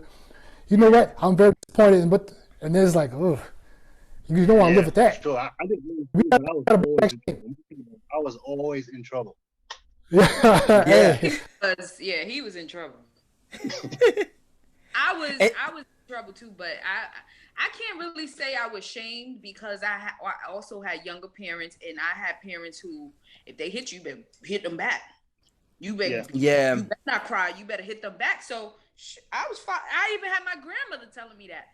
You know what? I'm very disappointed, and then it's like, oh, you don't want to live with that. Sure. I didn't really We do it, but gotta bring back shame. I was always in trouble. Yeah. He was in trouble. I was in trouble too, but I can't really say I was shamed, because I also had younger parents, and I had parents who, if they hit you, better hit them back. You better, you better not cry. You better hit them back. So I was fine. I even had my grandmother telling me that.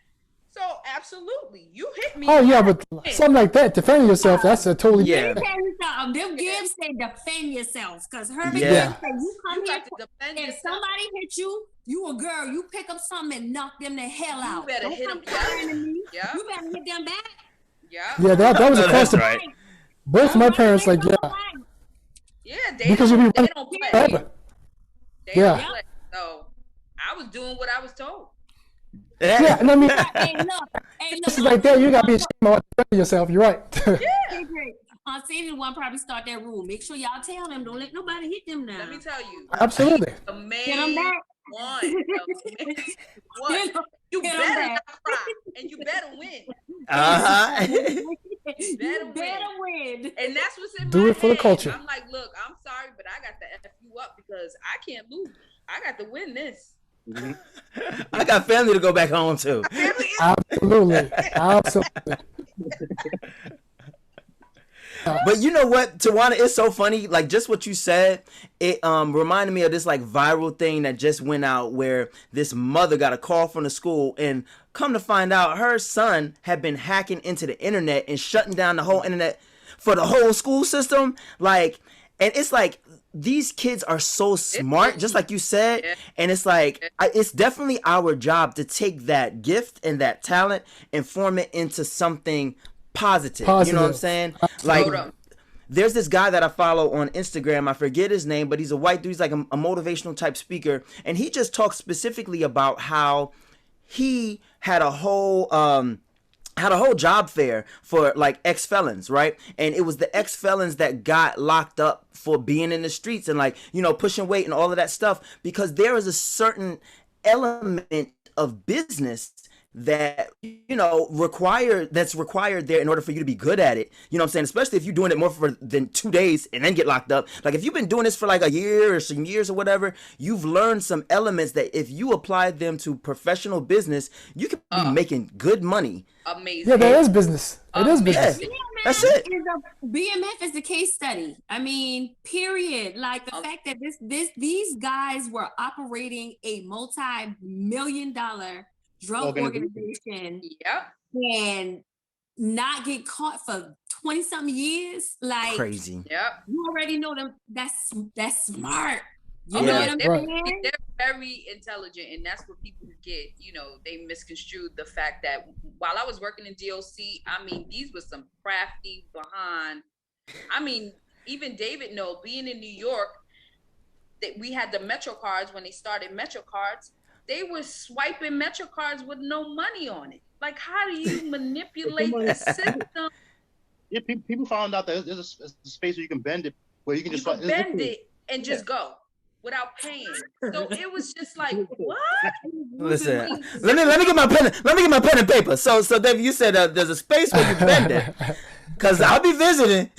So absolutely, you hit me. Oh yeah, but something like that, defending yourself, that's a totally Let me tell you something. Them Gibbs say defend yourselves, because Herbert Yeah. Gibbs say you come You here, got to defend if yourself. somebody hit you, you a girl, you pick up something and knock them the hell out. You better Don't hit come them. crying to me. Yeah. You better hit them back. Yeah. Yeah, that was across That's the right. both my parents, like, yeah, Yeah. They because you don't, be they don't play. forever. They Yeah. don't play. So I was doing what I was told. Yeah, and I mean, Hey, look. this is like that. You gotta be ashamed of defending yourself. You're right. Aunt Sadie one probably start that rule. Make sure y'all tell them, don't let nobody hit them now. Let me tell you. Absolutely. The Get them main back. one. The main one. You Get 'em better back. not cry, and you better win. You better win. And that's what's in Do my it for the head. culture. I'm like, look, I'm sorry, but I got to F you up, because I can't lose. I got to win this. I got family to go back home to. Absolutely. But you know what, Tawana, it's so funny. Like, just what you said, it reminded me of this like viral thing that just went out, where this mother got a call from the school, and come to find out, her son had been hacking into the internet and shutting down the whole internet for the whole school system. Like, and it's like, these kids are so smart, just like you said. And it's like, it's definitely our job to take that gift and that talent and form it into something positive. You know what I'm saying? Like, there's this guy that I follow on Instagram. I forget his name, but he's a white dude. He's like a motivational type speaker. And he just talks specifically about how he had a whole job fair for like ex-felons, right? And it was the ex-felons that got locked up for being in the streets and, like, you know, pushing weight and all of that stuff, because there is a certain element of business that, you know, that's required there in order for you to be good at it. You know what I'm saying? Especially if you're doing it more than 2 days and then get locked up. Like, if you've been doing this for like a year or some years or whatever, you've learned some elements that if you apply them to professional business, you could be making good money. Amazing. Yeah, that is business. It is business. Yeah. That's it. BMF is the case study. I mean, period. Like the fact that these guys were operating a multi-million-dollar drug organization, and not get caught for 20-something years. Like, crazy. You already know them. That's smart. You Oh, know yeah, what I'm saying? they're very intelligent, and that's what people get. You know, they misconstrued the fact that while I was working in DOC, I mean, these were some crafty behind. I mean, even David knows, being in New York, that we had the Metro cards when they started Metro cards. They were swiping Metro cards with no money on it. Like, how do you manipulate the system? Yeah, people found out that there's a space where you can bend it, where you can just bend it and just go. without paying. So it was just like, what? Listen, let me get my pen. Let me get my pen and paper. So Dave, you said there's a space where you bend it, cause I'll be visiting.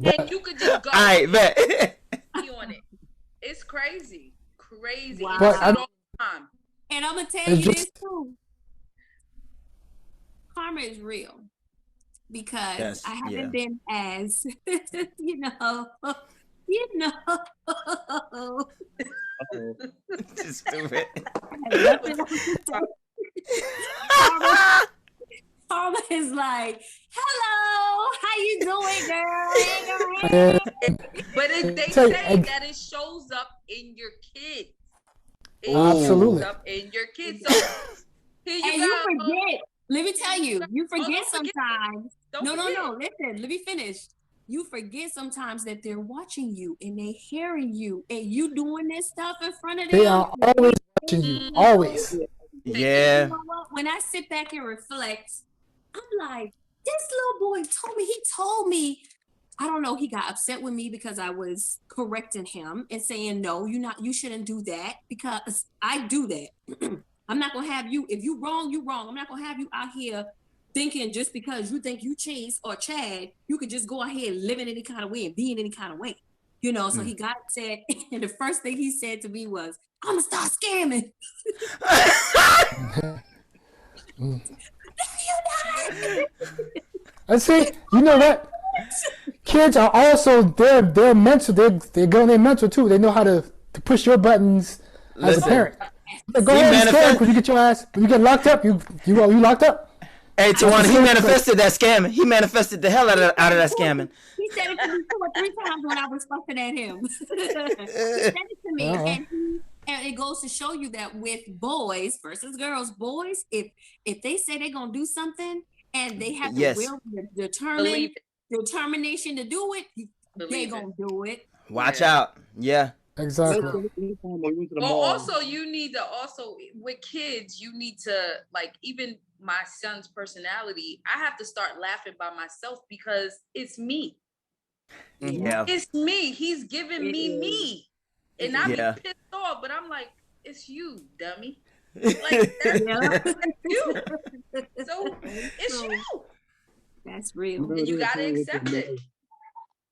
And you could just go. All right, bet. On it. It's crazy. Wow. And you see it all the time. And I'm gonna tell you this too. Karma is real because I haven't been as you know. Stupid. Karma is like, hello, how you doing, girl? But they say that it shows up in your kids. It Absolutely. shows up in your kids. So here you forget. Let me tell you, you forget sometimes. No. Listen, let me finish. You forget sometimes that they're watching you and they hearing you and you doing this stuff in front of them. They are always watching you. Always. Yeah. You know what? When I sit back and reflect, I'm like, this little boy told me, I don't know, he got upset with me because I was correcting him and saying, no, you shouldn't do that because I do that. I'm not gonna have you, if you wrong, you wrong. I'm not gonna have you out here thinking just because you think you Chase or Chad, you could just go out here and live in any kind of way and be in any kind of way. You know, so he got upset and the first thing he said to me was, I'm gonna start scamming. I see. You know what? Kids are also they're mental. They're going their mental too. They know how to push your buttons as a parent. Go ahead and scam because you get your ass. When you get locked up, you locked up. Hey, Tawana, he manifested that scamming. He manifested the hell out of that scamming. He said it to me 2 or 3 times when I was fussing at him. He said it to me, and it goes to show you that with boys versus girls, boys, if they say they're gonna do something and they have the will, the determination to do it, they're gonna do it. Watch out, yeah. Exactly. Well, also you need to with kids, you need to like even my son's personality. I have to start laughing by myself because it's me. Yeah, it's me. He's giving me, and I be pissed off. But I'm like, it's you, dummy. Like that's you. So it's you. That's real. And you gotta accept it.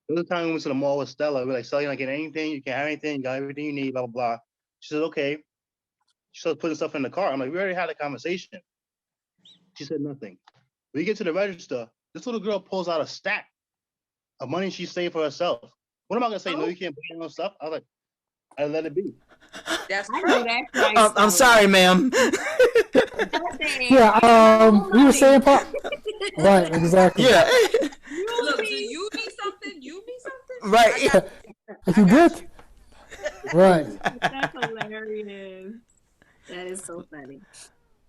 The other time we went to the mall with Stella, we're like, Stella, you're not getting anything, you can't have anything, you got everything you need, blah, blah, blah. She said, okay. She started putting stuff in the car. I'm like, we already had a conversation. She said nothing. We get to the register, this little girl pulls out a stack of money she saved for herself. What am I gonna say? No, you can't buy your own stuff? I was like, I let it be. That's I'm sorry, ma'am. We were saying right, exactly. Yeah. Look, do you need something? You need something? Right. If you did. Right. That's hilarious. That is so funny.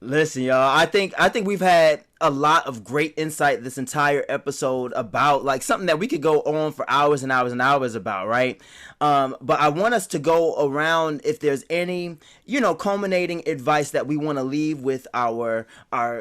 Listen, y'all, I think we've had a lot of great insight this entire episode about like something that we could go on for hours and hours and hours about, right? But I want us to go around if there's any, culminating advice that we want to leave with our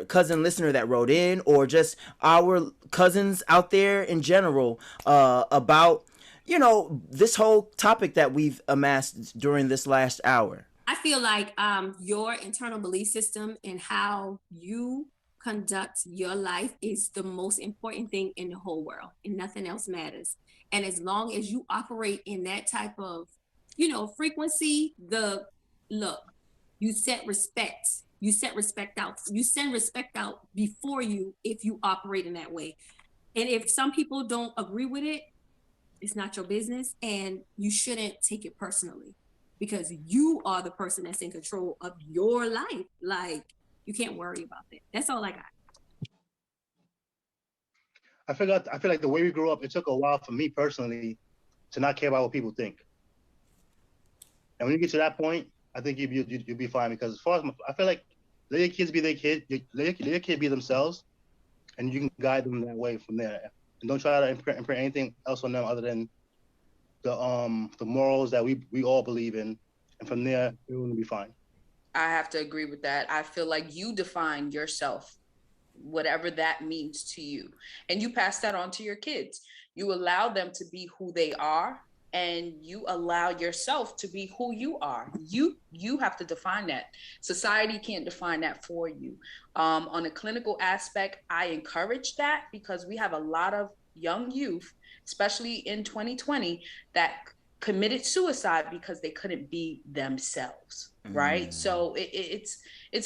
cousin listener that wrote in, or just our cousins out there in general, about, this whole topic that we've amassed during this last hour. I feel like your internal belief system and how you conduct your life is the most important thing in the whole world, and nothing else matters. And as long as you operate in that type of, frequency, you set respect. You set respect out. You send respect out before you if you operate in that way. And if some people don't agree with it, it's not your business, and you shouldn't take it personally. Because you are the person that's in control of your life. Like, you can't worry about that. That's all I got. I feel like the way we grew up, it took a while for me personally to not care about what people think. And when you get to that point, I think you'll be fine. Because as far as I feel like let your kids be their kid, let your kid be themselves, and you can guide them that way from there. And don't try to imprint anything else on them other than the morals that we all believe in, and from there it will be fine. I have to agree with that. I feel like you define yourself, whatever that means to you, and you pass that on to your kids. You allow them to be who they are, and you allow yourself to be who you are. You have to define that. Society can't define that for you. On a clinical aspect, I encourage that because we have a lot of young youth, especially in 2020, that committed suicide because they couldn't be themselves, right? So it's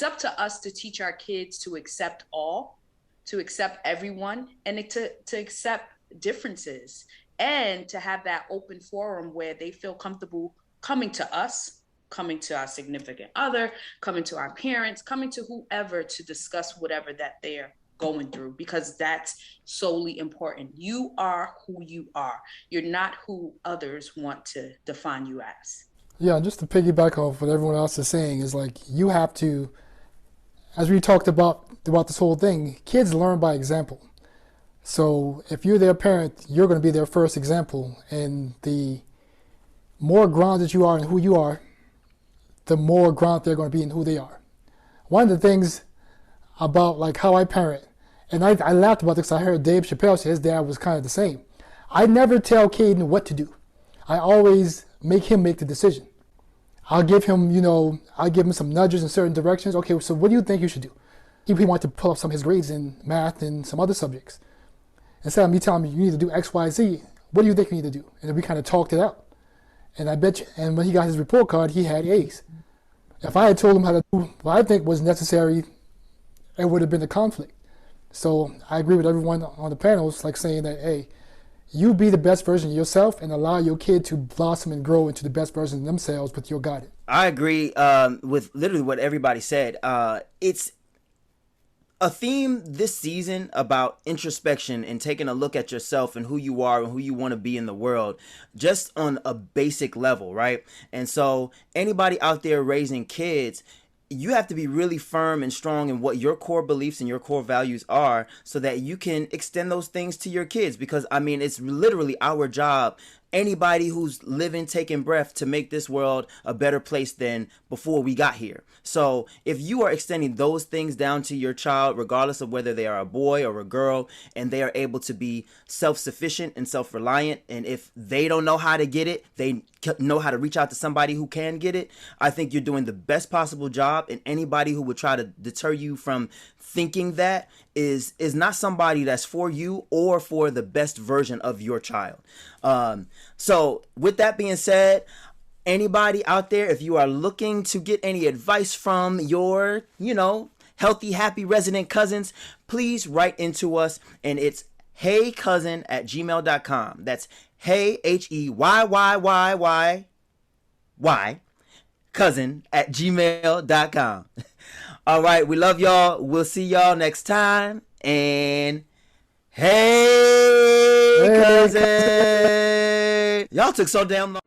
up to us to teach our kids to accept all, to accept everyone, and to accept differences, and to have that open forum where they feel comfortable coming to us, coming to our significant other, coming to our parents, coming to whoever to discuss whatever that they're going through, because that's solely important. You are who you are. You're not who others want to define you as. Yeah, just to piggyback off what everyone else is saying is like you have to, as we talked about this whole thing, kids learn by example. So if you're their parent, you're going to be their first example, and the more grounded you are in who you are, the more grounded they're going to be in who they are. One of the things about like how I parent, and I laughed about this because I heard Dave Chappelle say his dad was kind of the same. I never tell Caden what to do. I always make him make the decision. I'll give him, I'll give him some nudges in certain directions. Okay, so what do you think you should do? He wanted to pull up some of his grades in math and some other subjects. Instead of me telling him you need to do X, Y, Z, what do you think you need to do? And then we kind of talked it out. And I bet you, and when he got his report card, he had A's. If I had told him how to do what I think was necessary, it would have been a conflict. So I agree with everyone on the panels, like saying that, hey, you be the best version of yourself and allow your kid to blossom and grow into the best version of themselves with your guidance. I agree with literally what everybody said. It's a theme this season about introspection and taking a look at yourself and who you are and who you want to be in the world, just on a basic level, right? And so anybody out there raising kids, you have to be really firm and strong in what your core beliefs and your core values are so that you can extend those things to your kids. Because, I mean, it's literally our job, anybody who's living, taking breath, to make this world a better place than before we got here. So if you are extending those things down to your child, regardless of whether they are a boy or a girl, and they are able to be self-sufficient and self-reliant, and if they don't know how to get it, they know how to reach out to somebody who can get it, I think you're doing the best possible job. And anybody who would try to deter you from thinking that is not somebody that's for you or for the best version of your child. So with that being said, anybody out there, if you are looking to get any advice from your, healthy, happy resident cousins, please write into us, and it's heycousin@gmail.com. That's hey, HEYYYY, cousin@gmail.com. All right, we love y'all. We'll see y'all next time. And hey, cousin. Y'all took so damn long.